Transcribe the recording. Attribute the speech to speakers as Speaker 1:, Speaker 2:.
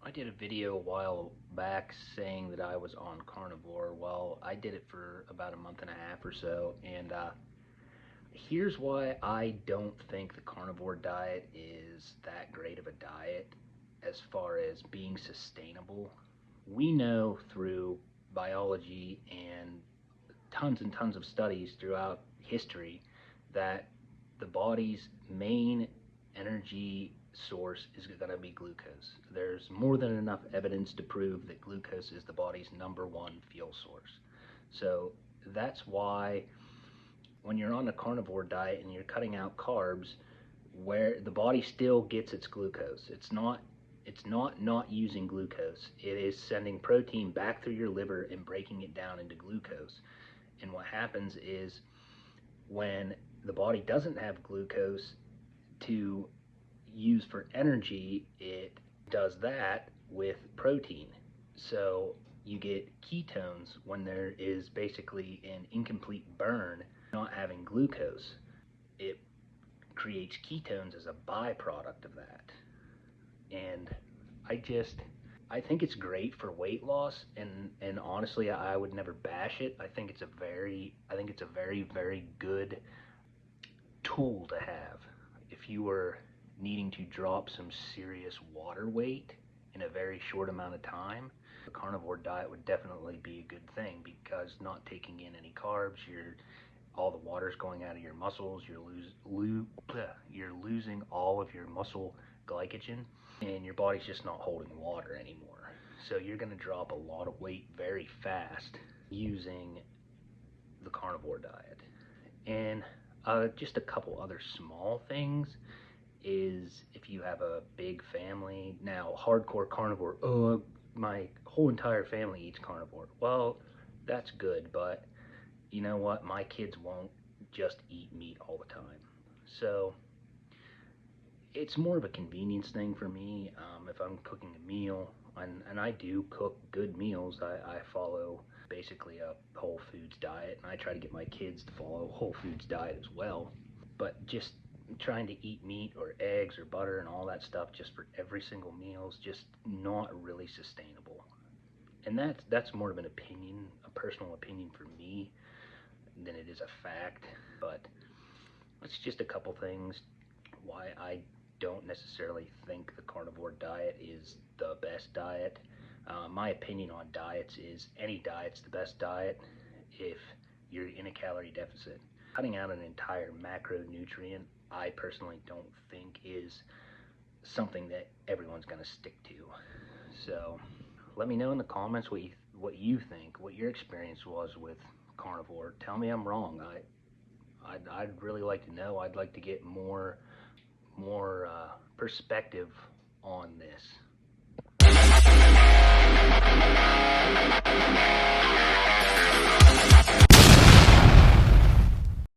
Speaker 1: I did a video a while back saying that I was on carnivore. Well, I did it for about a month and a half or so, and here's why I don't think the carnivore diet is that great of a diet as far as being sustainable. We know through biology and tons of studies throughout history that the body's main energy source is going to be glucose. There's more than enough evidence to prove that glucose is the body's #1 fuel source. So that's why when you're on a carnivore diet and you're cutting out carbs, where the body still gets its glucose. It's not using glucose. It is sending protein back through your liver and breaking it down into glucose. And what happens is when the body doesn't have glucose to use for energy, it does that with protein. So you get ketones when there is basically an incomplete burn, not having glucose. It creates ketones as a byproduct of that. And I think it's great for weight loss, and honestly I would never bash it. I think it's a very good tool to have if you were needing to drop some serious water weight in a very short amount of time. A carnivore diet would definitely be a good thing because not taking in any carbs, all the water's going out of your muscles. You're losing all of your muscle glycogen, and your body's just not holding water anymore. So you're going to drop a lot of weight very fast using the carnivore diet. And just a couple other small things is if you have a big family. Now, hardcore carnivore, oh, my whole entire family eats carnivore. Well, that's good, but you know what? My kids won't just eat meat all the time. So it's more of a convenience thing for me. If I'm cooking a meal, and I do cook good meals, I follow basically a whole foods diet, and I try to get my kids to follow a whole foods diet as well. But just trying to eat meat or eggs or butter and all that stuff just for every single meal is just not really sustainable. And that's more of an opinion, a personal opinion for me, than it is a fact. But it's just a couple things why I don't necessarily think the carnivore diet is the best diet. My opinion on diets is any diet's the best diet if you're in a calorie deficit. Cutting out an entire macronutrient, I personally don't think is something that everyone's going to stick to. So let me know in the comments what you think, what your experience was with carnivore. Tell me I'm wrong. I'd really like to know. I'd like to get more perspective on this.